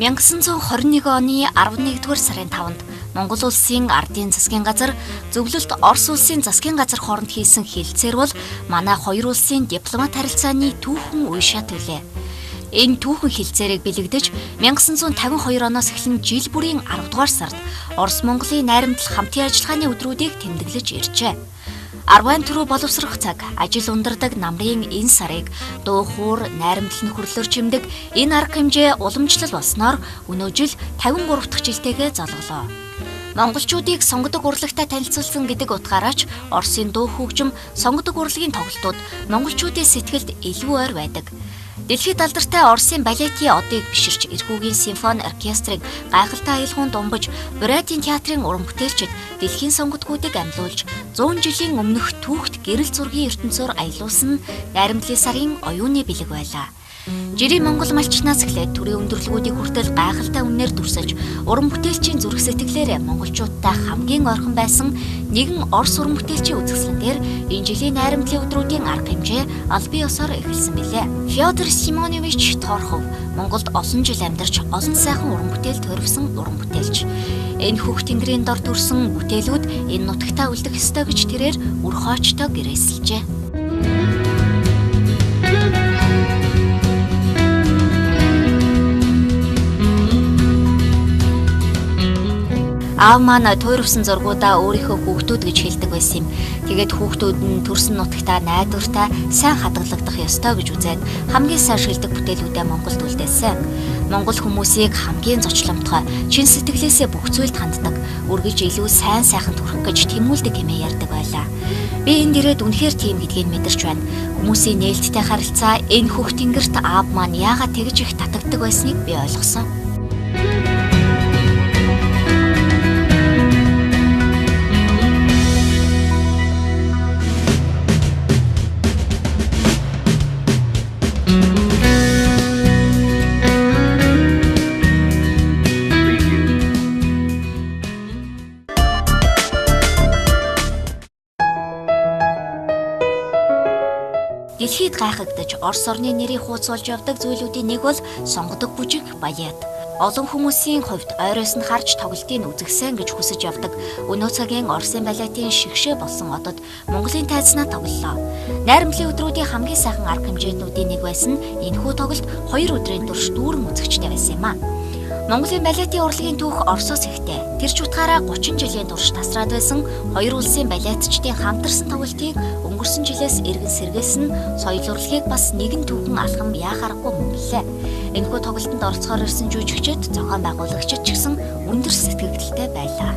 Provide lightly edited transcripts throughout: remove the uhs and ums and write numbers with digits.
1921 оны 11-р сарын 5-нд Монгол улсын ардын засгийн газар зөвлөлт Орос улсын засгийн газар хооронд хийсэн хэлэлцээр бол манай хоёр улсын дипломат харилцааны түүхэн үе шат билээ. Энэ түүхэн хэлэлцээрийг бэлэгдэж 1952 оноос эхлэн жил бүрийн 10 дугаар сард Орос Монголын найрамдал хамтын ажиллагааны өдрүүдийг тэмдэглэж иржээ. 10 түрүү боловсрох цаг, ажил ундардаг намрын энэ сарыг дуу хуур, найрамдал нөхөрлөөр чимдэг энэ арга хэмжээ уламжлал болсноор өнөө жил 53 дахь жилтэйгээ залглоо. Монголчуудыг сонгодог урлагтай танилцуулсан гэдэг утгаараач Оросын дуу хөгжим, сонгодог урлагийн тоглолтууд монголчуудын сэтгэлд илүү ойр байдаг. Дэлхийд алдартай Оросын балетийн одыг биширч эрхүүгийн симфони оркестрыг гайхалтай аялгаунд умбаж, Бурятийн театрын уран бүтээлчид дэлхийн сонгодгуудыг амьлуулж, 100 жилийн өмнөх түүхт гэрэл зургийн ертөнцөөр аялуулсан найрамдлын сарын оюуны бэлэг байлаа. Жирийн Монгол малчнаас эхлээд төрийн өндөрлгүүдийг хүртэл гайхалтай үнээр дүрсэж, уран бүтээлчийн зүрх сэтгэлээрээ монголчуудтай хамгийн ойрхон байсан нэгэн Орос уран бүтээлчийн үзэсгэлэнээр энэ жилийн найрамдлын өдрүүдийн арга хэмжээ аль бие ёсоор эхэлсэн билээ. Фёдор Симонович Торхов Монголд олон жил амьдарч олон сайхан уран бүтээл төрөвсөн уран бүтээлч. Энэ хөх тэнгэрийн дор төрсөн бүтээлүүд энэ нутагтаа үлдэх ёстой гэж тэрээр үр хоочтой гэрээсэлжээ. Аав маань туйрвсан зургуудаа өөрийнхөө хүүхдүүд гэж хэлдэг байсан юм. Тэгээд хүүхдүүд нь төрсөн нутагтаа найдвартай, сайн хадгалагдах ёстой гэж үзээд хамгийн сайн шилдэг бүтээлүүдээ Монголд үлдээсэн. Монгол хүмүүсийг хамгийн зочломтгой, чин сэтгэлээсээ бүх зүйлд ханддаг, үргэлж илүү сайн сайхан төрөх гэж тэмүүлдэг хэмээн ярьдаг байлаа. Би энд ирээд үнэхээр тийм гэдгийг мэдэрч байна. Хүмүүсийн нээлттэй харилцаа энэ хөх тэнгэрт аав маань яагаад тэгж их татагддаг байсныг би ойлгосон. Дэлхийд гайхагдаж Орос орны нэрийг хууцуулж явдаг зүйлүүдийн нэг бол сонгодог бүжиг балет. Олон хүмүүсийн хувьд ойроос нь харж тоглолтыг үзэгсэн гэж хүсэж явдаг өнөө цагийн Оросын балетын шигшээ болсон одод Монголын тайзнаа тоглолоо. Найрамдлын өдрүүдийн хамгийн сайхан арга хэмжээнүүдийн нэг байсан энэхүү тоглолт 2 өдрийн турш дүүрэн үзэгчтэй байсан юм а. Монголын балетын урлагийн түүх Оросоос ихтэй. Тэр ч утгаараа 30 жилийн турш тасраад байсан хоёр улсын балетчдын хамтарсан тоглолтыг өнгөрсөн жилээс эргэн сэргээсэн соёл урлагийг бас нэгэн түүхэн алхам яахааргүй мөнгөлээ. Энэхүү тоглолтод оролцохоор ирсэн жүжигчид, зохион байгуулагчид ч гэсэн өндөр сэтгэгдэлтэй байлаа.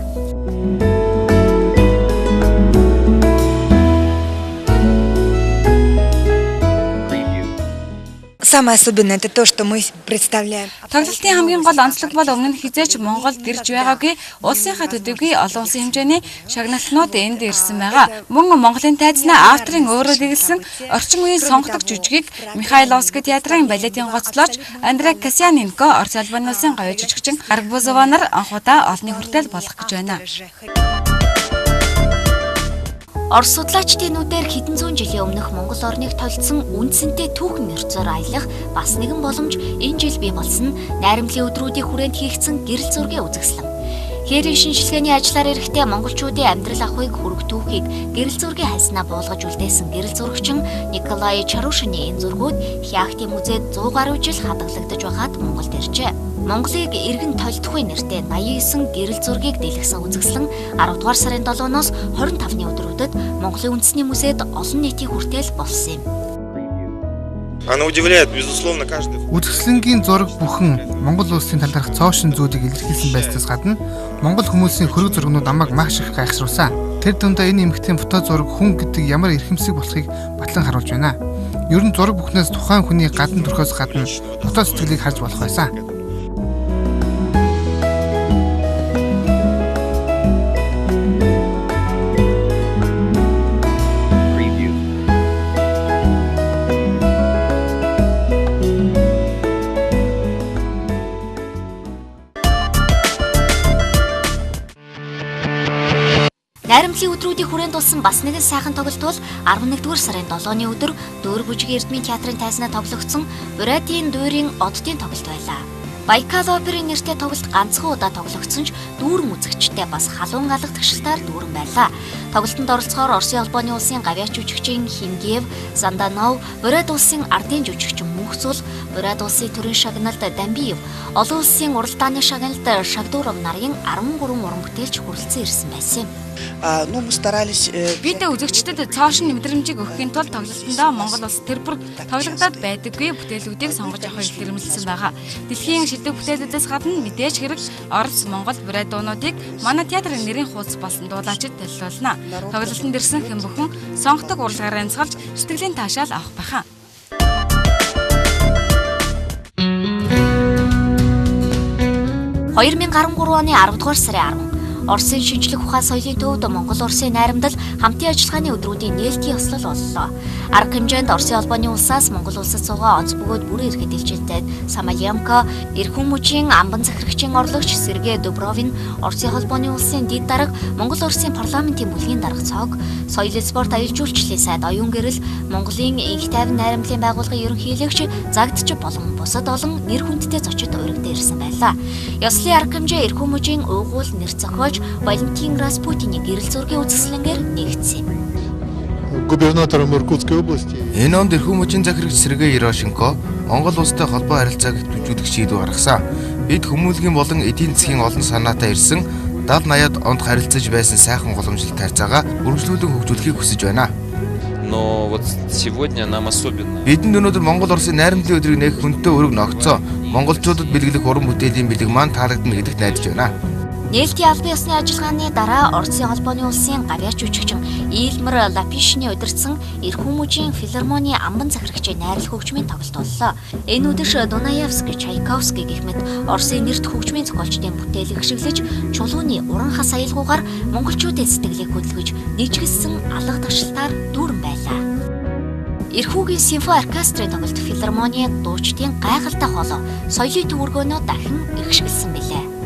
Самое особенное это то, что мы представляем. Тоглолтын хамгийн гол онцлог бол өмнө нь хизээч Монголд ирж байгаагүй улсынхаа төдийгүй олон улсын хэмжээний шагналтнууд энд ирсэн байгаа. Мөн Монголын тайзнаа авторын өөрөө дэглэсэн орчин үеийн сонгодог жүжигийг Михайловский театрын балетын гоцлооч Андрей Касьяненко, Орос албаны улсын говь жүжигчин Арбузова нар анхудаа олонний хүртэл болох гэж байна. Орос судлаачдын нүдээр хэдэн зуун жилийн өмнөх Монгол орныг толцсон үндсэнтэй түүхэн нэрцөөр аялах бас нэгэн боломж энэ жил бий болсон найрамдлын өдрүүдийн хүрээнд хийгдсэн гэрэл зургийн үзэсгэлэн. Хээрийн шинжилгээний ажлаар эрэхтэй монголчуудын амьдрал ахуйг хүрэх түүхийг гэрэл зургийн хайснаа буулгаж үлдээсэн гэрэл зурагчин Николай Чарушины энэ зургууд Хяхтын музейд 100 гаруй жил хадгалагдаж байгаад Монголд иржээ. Монголыг эргэн толдохгүй нэртэй 89 гэрэл зургийг дэлгэсэн үзэсгэлэн 10 дугаар сарын 7-ноос 25-ны өдрүүдэд Монголын үндэсний музейд олон нийтийн хүртэл болсон юм. Она удивляет, безусловно, каждый. Үзэсгэлэнгийн зураг бүхэн Монгол улсын талаарх цоошин зүйлийг илэрхийлсэн байснаас гадна Монгол хүмүүсийн хөрөг зургнууд намайг маш их гайхшруулсан. Тэр дундаа энэ эмэгтэй фото зураг хүн гэдэг ямар эрхэмсэг болохыг батлан харуулж байна. Ер нь зураг бүхнээс тухайн хүний гадна төрхөөс гадна фото сэтгэлийг харж болох байсан. Найрамдлын өдрүүдийн хүрээнд болсон бас нэгэн сайхан тоглолт бол 11-р сарын 7-ны өдөр Дөөр бүжгийн Эрдмийн театрын тайзнаа тоглогдсон Бурятийн дуурийн оддын тоглолт байлаа. Байкал оперын нэртэй тоглолт ганцхан удаа тоглогдсон ч дүүрэн үзэгчтэй бас халуун алга тагшилтаар дүүрэн байлаа. Тоглолтод оролцохоор Оросын холбооны улсын гавьяач жүжигчин Хингев, Занданов, Бурят улсын ардын жүжигчин Мөнхцул, Бурят улсын төрийн шагналд Дамбиев, олон улсын уралдааны шагналд Шагдуров нарын 13 уран бүтээлч хүрэлцэн ирсэн байсан юм. Мы старались... Бид үзэгчдэд цоошин мэдрэмжийг өгөхийн тулд тоглолтондоо Монгол улс тэр бүр тоглогдоод байдаггүй бүтээлүүдийг сонгож авахыг илэрмэлсэн байгаа. Дэлхийн шилдэг бүтээлүүдээс гадна мэдээж хэрэг Орос, Монгол, Бурят дуунуудыг манай театрын нэрийн хуудас болсон дуулаачид төлөвлөлнө. Тоглолтод ирсэн хэн бүхэн сонгодог урлагаараа янзгалж сэтгэлийн таашаал авах байхаа. 2013 оны 10 дугаар сарын 10 Оросын шинжлэх ухаан соёлын төвд Монгол Оросын найрамдал хамтын ажиллагааны өдрүүдийн нээлтийн ёслол боллоо. Арга хэмжээнд Оросын холбооны улсаас Монгол улсад суугаа онц бөгөөд бүрэн эрхт илчилтэй Самальямко, Эрхэм мужийн амбан захирагчийн орлогч Сергей Дубровин, Оросын холбооны улсын дэд дарга Монгол Оросын парламентын бүлгийн дарга цог, соёл спорт аюул жуулчлалын сайд оюун гэрэл, Монголын инх тайван найрамдлын байгууллагын ерөнхийлөгч Загдч болон бусад олон нэр хүндтэй зочид урагдсан ирсэн байлаа. Ёслолын арга хэмжээ Эрхэм мужийн уугуул нэр зохиолч Валентин Распутиний гэрэл зургийн үзэсгэлэнгээр нэгдсэн юм. Губернатором Иркутской области. Энэ онд Эрхэм мужийн захирагч Сергей Ерошенко Монгол улстай холбоо харилцааг хэвлүүлэх шийдвэр гаргасан. Бид хүмүүлгийн болон эдийн засгийн олон санаатай ирсэн 70-80-ад онд харилцаж байсан сайхан уламжлалт харьцаагаа үргэлжлүүлэн хөгжүүлэхийг хүсэж байна. Но вот сегодня нам особенно. Бидэнд өнөөдөр Монгол Оросын найрамдлын өдрийг нээх хүнтэй өрөг ногцоо. Монголчуудад бэлгэлэх уран бүтээлийн бэлэг маань таалагдана гэдэгт найдаж байна. Нээлтийн албан ёсны ажиллагааны дараа Оросын холбооны улсын гавьяач жүжигчин Илмар Лапишны удирдсан Эрхэм мужийн филармоны амбан захирагчийн найрлах хөгжмийн тоглолт боллоо. Энэ үдэш Дунаевский, Чайковский гэх мэт Оросын нэрт хөгжмийн зохиолчдын бүтээлийг ашиглаж чулууны уран хас аялгуугаар монголчуудын сэтгэлийг хөдөлгөж нэгжгэлсэн алга туршилтаар дүүрэн байлаа. Эрхүүгийн симфони оркестрийн тоглолт филармоны дуучдын гайхалтай хоолой соёлын төвөргөөнөө дахин ихшгэлсэн билээ.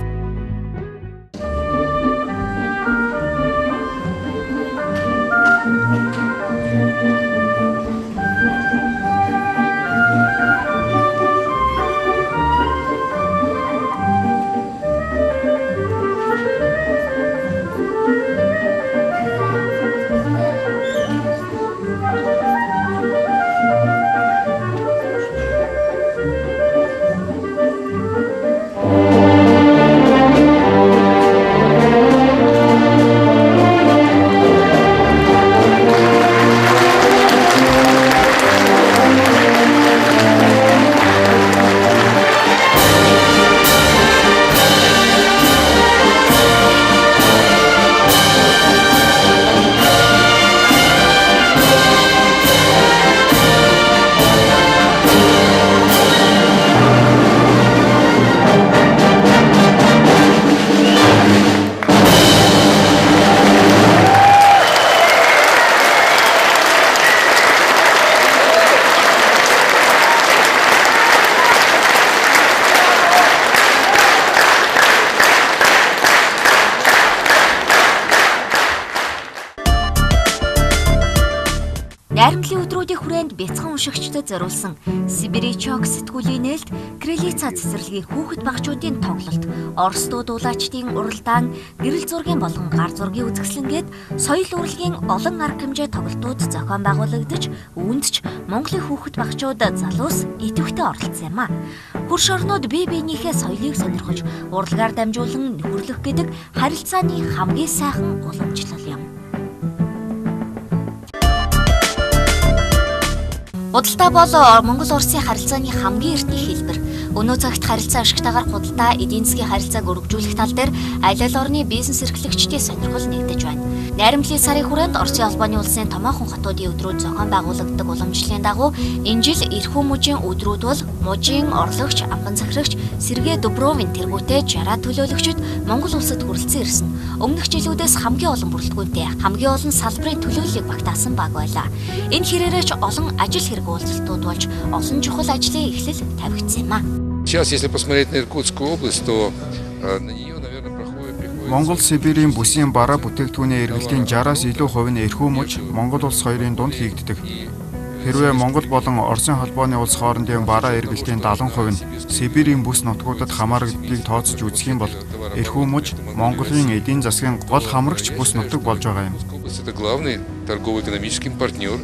Найрамдлын өдрүүдийн хүрээнд бяцхан уншигчдад зориулсан Сибиричок сэтгүүлийн нээлт Крилица цэцэрлэгийн хүүхэд багчуудын тоглолт, Орос дуулаачдын уралдаан, гэрэл зургийн болон гар зургийн үзэсгэлэнгээд соёл урлагийн олон арга хэмжээ тоглолтууд зохион байгуулагдаж, үүнд ч Монголын хүүхэд багчууд залуус идэвхтэй оролцсон юм а. Хөрш орнууд бие биенийхээ соёлыг сонирхож, урлагаар дамжуулан нөхөрлөх гэдэг харилцааны хамгийн сайхан уламжлал юм. Худалдаа бол Монгол Оросын харилцааны хамгийн эртний хэлбэр. Өнөө цагт харилцаа ашигтайгаар худалдаа, эдийн засгийн харилцааг өргөжүүлэх тал дээр аль аль орны бизнес эрхлэгчдийн сонирхол нэгдэж байна. Найрамдлын сарын хүрээнд Оросын холбооны улсын томоохон хотуудын өдрүүд зохион байгуулагддаг уламжлалын дагуу энэ жил Эрхэм мужийн өдрүүд бол мужийн орлогч, амбан захирагч Сергей Дубровин тэргүүтээ 60 төлөөлөгчд Монгол улсад хүрэлцэн ирсэн. Өмнөх жилүүдээс хамгийн олон бүрэлдэхүүнтэй, хамгийн олон салбарын төлөөллийг багтаасан баг байлаа. Энэ хэрээрээ ч олон ажил хэрэг уулзалтууд болж олон чухал ажлын эхлэл тавигдсан юм а. Сейчас, если посмотреть на Иркутскую область, то на нее, наверное, приходит... Монгол Сибирийн бүсийн бараа бүтээгдэхүүний эргэлтийн 60-аас илүү хувь нь Эрхэм муж Монгол улс хоёрын дунд хийгддэг. Хэрвээ Монгол болон Оросын холбооны улс хоорондын бараа эргэлтийн 70% нь Сибирийн бүс нутгуудад хамаарагддгийг тооцож үзэх юм бол эрхүү муж Монголын эдийн засгийн гол хамрагч бүс нутаг болж байгаа юм. Это главный торгово-экономический партнер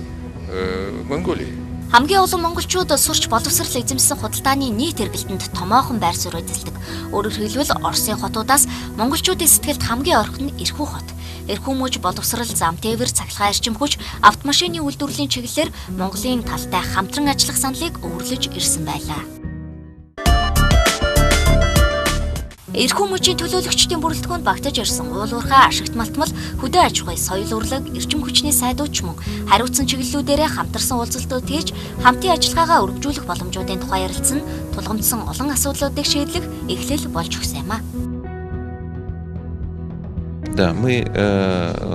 Монголии. Хамгийн олон монголчууд сурч боловсрал эзэмсэн худалдааны нийт эргэлтэнд томоохон байр суурь эзэлдэг. Өөрөөр хэлбэл Оросын хотуудаас монголчуудын сэтгэлд хамгийн ойрхон нь эрхүү хот. Эрхүү муж боловсрал, зам тээвэр, цахилгаан эрчим хүч, автомашины үйлдвэрлэлийн чиглэлээр Монголын талтай хамтран ажиллах саналыг өвөрлөж ирсэн байлаа. Эрхүү мужийн төлөөлөгчдийн бүрэлдэхүүнд багтаж ирсэн уул уурхай, ашигт малтмал, хөдөө аж ахуй, соёл урлаг, эрчим хүчний сайдууч мөн хариуцсан чиглэлүүдээрээ хамтарсан уулзалтууд хийж хамтын ажиллагаагаа өргөжүүлэх боломжуудын тухай ярилцсан, тулгамдсан олон асуудлуудыг шийдлэх эхлэл болж өгсөн юм а. Да, мы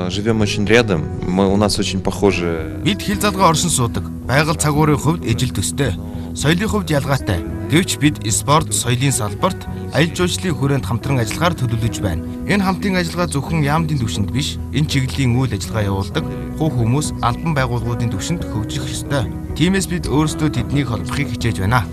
живем очень рядом. У нас очень похожи. Бид хил залгаа оршин суудаг. Байгаль цагуурын хувьд ижил төстэй. Соёлын хувьд ялгаатай. Гэвч бид спорт, соёлын салбарт аялал жуулчлалын хүрээнд хамтран ажиллахаар төлөвлөж байна. Энэ хамтын ажиллагаа зөвхөн яамдын түвшинд биш, энэ чиглэлийн үйл ажиллагаа явуулдаг хувь хүмүүс, албан байгууллагуудын түвшинд хөгжих ёстой. Тиймээс бид өөрсдөө тэднийг холбохыг хичээж байна.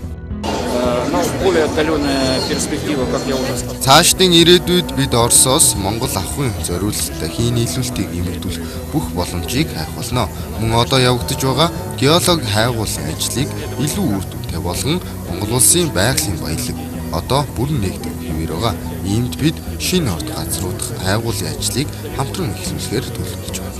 Цаашдын ирээдүйд бид Оросоос Монгол авахын зориулалттай хийн нийлүүлэлтийг нэмэгдүүлэх бүх боломжийг хайх болно. Мөн одоо явагдаж байгаа геологи хайгуулсан ажлыг илүү үр дүнтэй болгон Монгол улсын байгалийн баялаг одоо бүрэн нэгдэх хэвээр байгаа. Иймд бид шинэ орд газруудах хайгуулын ажлыг хамтран эхлүүлэхээр төлөвлөж байна.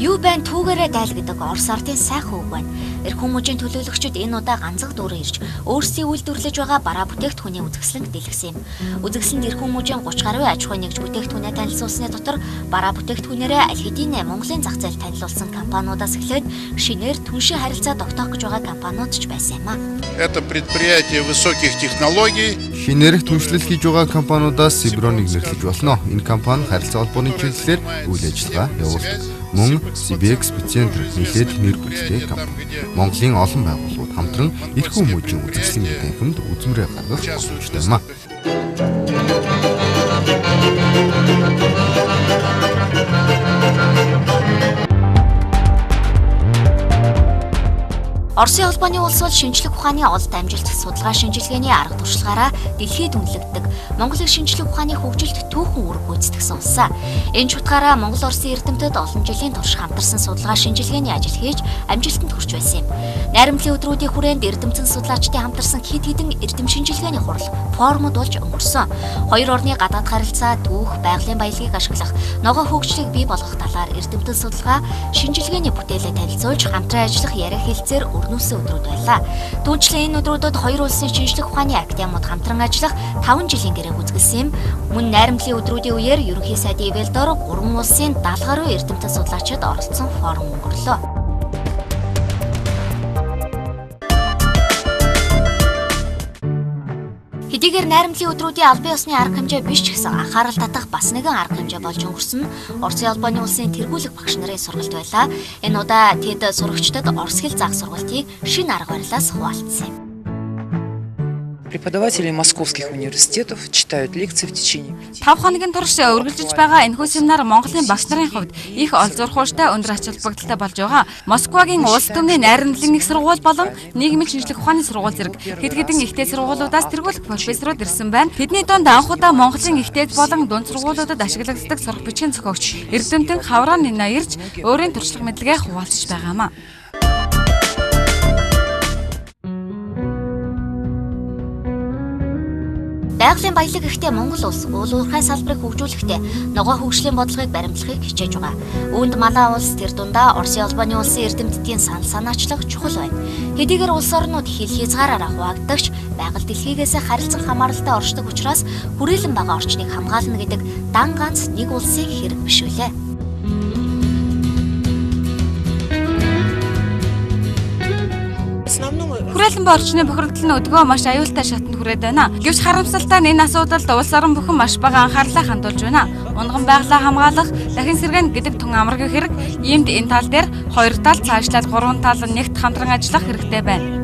Юу байн түүгээрээ дайл гэдэг Орос ардын сайхан үг байна. Эрхүү мужийн төлөөлөгчид энэ удаа ганцхан дүүрэн ирж өөрсдийн үйлдвэрлэж байгаа бараа бүтээгдэхүүний үзэсгэлэнг дэлгэсэн юм. Үзэсгэлэнд эрхүү мужийн 30 гаруй аж ахуй нэгж бүтээгдэхүүнээ танилцуулсны дотор бараа бүтээгдэхүүнээрээ аль хэдийн Монголын зах зээл танилцуулсан компаниудаас эхлээд шинээр түншин харилцаа тогтоох гэж байгаа компаниуд ч байсан юм а. Это предприятие высоких технологий. Шинээрх түншлэл хийж байгаа компаниудаас Сиброныг нэрлэж болно. Энэ компани харилцаа холбооны чиглэлээр үйл ажиллагаа явуулдаг. Мөн Сибекс Бицентр нэлээд нэр бүтээх компани. Монголын олон байгууллагууд хамтран эрхүү мужийн үзэсгэлэнгийн танхимд үзмрээ гаргах боломжтой юм а. Оросын холбооны улс бол шинжлэх ухааны олд амжилт судалгаа шинжилгээний арга туршлагаараа дэлхийд үнэлэгддэг. Монголын шинжлэх ухааны хөгжилд түүхэн үүрэг гүйцэтгэсэн улсаа. Энэ чухлаараа Монгол Оросын эрдэмтэд олон жилийн турш хамтарсан судалгаа шинжилгээний ажил хийж амжилтанд хүрч байсан юм. Найрамдлын өдрүүдийн хүрээнд эрдэмтэн судлаачдын хамтарсан хэд хэдэн эрдэм шинжилгээний хурал форумд болж өнгөрсөн. Хоёр орны гадаад харилцаа, түүх, байгалийн баялагийг ашиглах, ногоо хөгжлийг бий болгох талаар эрдэмтэн судалгаа шинжилгээний бүтээлээ танилцуулж хамтран ажиллах яриа хэлцээр өрнүүлсэн өдрүүд байлаа. Түүнчлэн энэ өдрүүдэд хоёр улсын шинжлэх ухааны академиуд хамтран ажиллах 5 жилийн гэрээг үзүүлсэн юм. Мөн найрамдлын өдрүүдийн үеэр ерөнхий сайдын ивэлдор 3 улсын 70 гаруй эрдэмтэн судлаачид оролцсон форум өнгөрлөө. Хэдийгээр найрамдлын өдрүүдийн албан ёсны арга хэмжээ биш ч гэсэн анхаарал татах бас нэгэн арга хэмжээ болж өнгөрсөн нь Оросын холбооны улсын тэргүүлэх багш нарын сургалт байлаа. Энэ удаа тэд сурагчдад орос хэл заах сургалтыг шинэ арга барилаас хуваалцсан юм. Преподаватели московских университетов читают лекции в течение 5 хоногийн турш үргэлжилж байгаа энэхүү семинар Монголын багш нарын хувьд их олзуурхууштай өндөр ач холбогдолтой болж байгаа. Москвагийн улс төмний найрамдлын их сургууль болон нийгмийн шинжлэх ухааны сургууль зэрэг хэд хэдэн ихтэй сургуулиудаас тэргүүлэх профессорууд ирсэн байна. Тэдний дунд анх удаа Монголын ихтэй болон дунд сургуулиудад ашиглагддаг сурах бичгийн зохиогч Эрдэмтэн Хавран Нина ирж өөрийн туршлага мэдлэгээ хуваалцаж байгаамаа. Байгалийн баялаг ихтэй Монгол улс уул уурхай салбарыг хөгжүүлэхдээ ногоо хөгжлийн бодлогыг баримтлахыг хичээж байгаа. Үүнд манай улс тэр дундаа Оросын холбооны улсын эрдэмтдийн санал санаачлаг чухал байна. Хэдийгээр улс орнууд хил хязгаараараа хуваагдагч байгаль дэлхийгээс харилцан хамааралтай оршдог учраас хүрээлэн байгаа орчныг хамгаална гэдэг дан ганц нэг улсын хэрэг биш үлээ. Хүрээлэн ба орчны бохирдол нь өдгөө маш аюултай шатанд хүрээд байна. Гэвч харамсалтай нь энэ асуудалд улс орон бүхэн маш бага анхаарлаа хандуулж байна. Унган байгалаа хамгаалах, дахин сэргээн гэдэг тун амраг хэрэг иймд энэ тал дээр хоёр тал цаашлаад гурван тал нэгт хамтран ажиллах хэрэгтэй байна.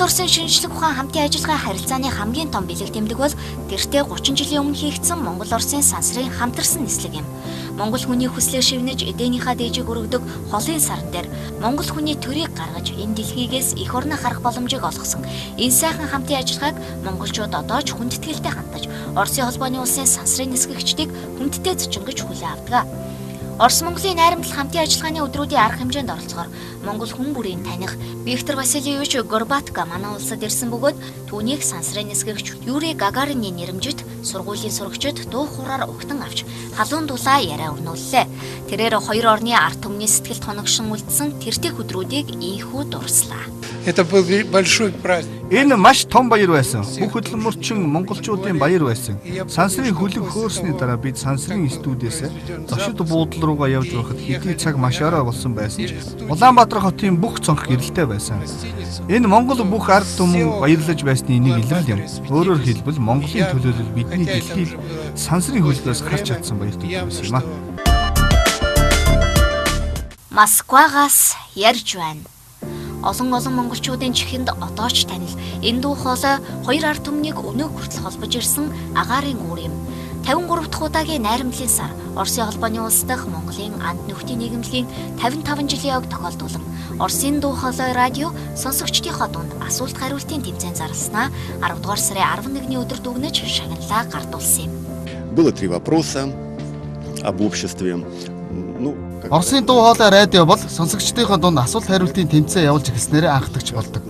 Орсын шинжлэх ухаан хамтын ажиллагаа харилцааны хамгийн том бэлэг тэмдэг бол тэртээ 30 жилийн өмнө хийгдсэн Монгол Оросын сансрын хамтарсан нислэг юм. Монгол хүний хүслээр шивнэж эдээнийхээ дээжийг өргөдөг холын сарн дээр Монгол хүний төрийг гаргаж энэ дэлхийгээс эх орноо харах боломжийг олгосон. Энэ сайхан хамтын ажиллагааг монголчууд одоо ч хүндэтгэлтэй хандаж, Оросын холбооны улсын сансрын нисгэгчдийг хүндтэй зочингож хүлээн авдаг. Орос Монголын найрамдал хамтын ажиллагааны өдрүүдийн арга хэмжээнд оролцохоор Монгол хүн бүрийн таних Виктор Васильевич Горбатко манай улсад ирсэн бөгөөд түүнийг сансрын нисгэгч Юрий Гагарины нэрэмжит сургуулийн сурагчид дуу хуураар угтан авч халуун дулаа яриа өрнүүллээ. Тэрээр хоёр орны ард түмний сэтгэлд хоногшин үлдсэн тэртэх өдрүүдийг ийхүү дурслаа. Это был большой праздник. Энэ маш том баяр байсан. Бүх хөдөлмөрчин монголчуудын баяр байсан. Сансрын хөлөг хөөрсний дараа бид сансрын студиэс зочид буудлын руугаа явж байхад хэдий цаг маш орой болсон байсан ч Улаанбаатар хотын бүх цонх гэрэлтэй байсан. Энэ Монгол бүх ард түмэн баярлаж байсны нэг илрэл юм. Өөрөөр хэлбэл Монголын төлөөлөл бидний дэлхийд сансрын хөлгөөс харж чадсан баяр төлөв юм а. Москвагаас ярьж байна. Олон монголчуудын чихэнд одоо ч танил энэ дуу хоолой хоёр ард түмнийг өнөө хүртэл холбож ирсэн агаарын үр юм. 53 дахь удаагийн найрамдлын сар Оросын холбооны улс дахь Монголын анд нөхдөй нийгэмлэгийн 55 жилийн ог тохиолдуулан Оросын дуу хоолой радио сонсогчдийнхоо дунд асуулт хариултын тэмцээн зарласнаа 10 дугаар сарын 11-ний өдөр дүгнэж шагналаа гардуулсан юм. Было 3 вопроса об обществе. Оросын дуу хоолой радио бол сонсогчдийнхоо дунд асуулт хариултын тэмцээн явуулж эхэлснээр анхдагч болдог.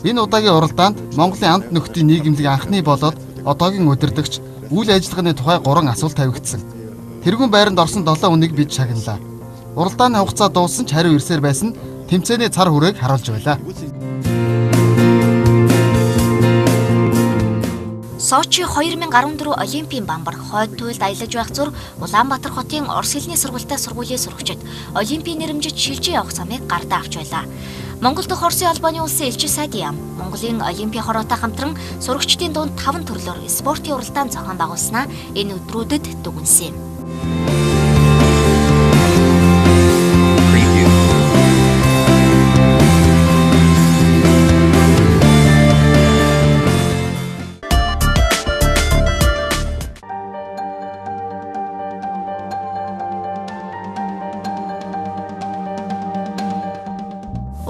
Энэ удаагийн уралдаанд Монголын анд нөхдөй нийгэмлэг анхны болоод одоогийн удирдагч үйл ажиллагааны тухай 3 асуулт тавигдсан. Тэргүүн байранд орсон 7 хүнийг бид шагналаа. Уралдааны хугацаа дууссан ч хариу ирсээр байсан тэмцээний цар хүрээг харуулж байлаа. Сочи 2014 Олимпийн бамбар хойд туйлд аялаж байх зур Улаанбаатар хотын Орос хэлний сургуультай сургуулийн сурагчид Олимпийн нэрэмжит шилжиж явах замыг гардаа авч байлаа. Монгол дахь Оросын холбооны улсын элчи сайд яам Монголын Олимпийн хороотой хамтран сурагчдын дунд 5 төрлөөр спортын уралдаан зохион байгуулснаа энэ өдрүүдэд дүгнсэн юм.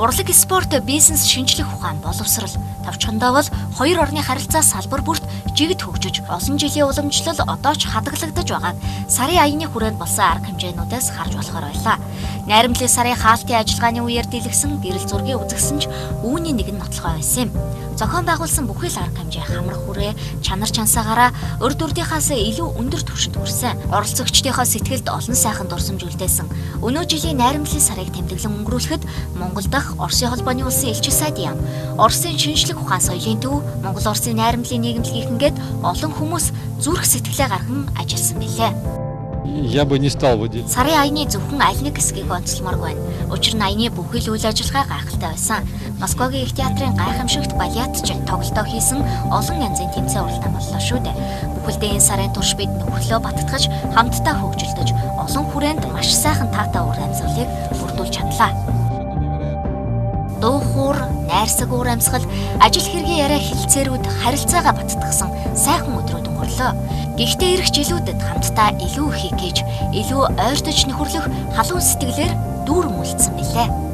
Урлаг спорт бизнес шинжлэх ухаан боловсрал тавчхандаа бол хоёр орны харилцаа салбар бүрт жигд хөгжиж олон жилийн уламжлал одоо ч хадгалагдаж байгааг сарын аяны хүрээнд болсон арга хэмжээнүүдээс харж болохоор байлаа. Найрамдлын сарын хаалтын ажиллагааны үеэр дэлгэсэн гэрэл зургийг үзэгсэн ч үүний нэг нь нотлохой байсан юм. Зохион байгуулсан бүхий л арга хэмжээ хамрах хүрээ чанар чансаагаараа урд урдынхаас илүү өндөр түвшинд хүрсэн. Оролцогчдийнхоо сэтгэлд олон сайхан дурсамж үлдээсэн. Өнөө жилийн найрамдлын сарыг тэмдэглэн өнгөрүүлэхэд Монгол дахь Оросын холбооны улсын элчи сайд яам Оросын шинжлэх ухаан соёлын төв Монгол Оросын найрамдлын нийгэмлэгийнгээд олон хүмүүс зүрх сэтгэлээ гарган ажилласан билээ. Я бы не стал водить. Сарын аяны зөвхөн аль нэг хэсгийг онцлмааргүй байна. Учир нь аяны бүхий л үйл ажиллагаа гайхалтай байсан. Москвагийн их театрын гайхамшигт балетч тоглолтоо хийсэн олон янзын тэмцээн уралдаан боллоо шүү дээ. Бүхэлдээ энэ сарын турш бид нөхөрлөө баттгаж хамтдаа хөгжилдөж олон хүрээнд маш сайхан таатай ур амьсгалыг бүрдүүлж чадлаа. Дуу хуур, найрсаг уур амьсгал, ажил хэргийн яриа хилцээрүүд харилцаагаа баттгсан сайхан өдрүүд өнгөрлөө. Гэхдээ ирэх жилүүдэд хамтдаа илүү их хийж, илүү ойртож нөхөрлөх халуун сэтгэлээр дүүрэн үлдсэн билээ.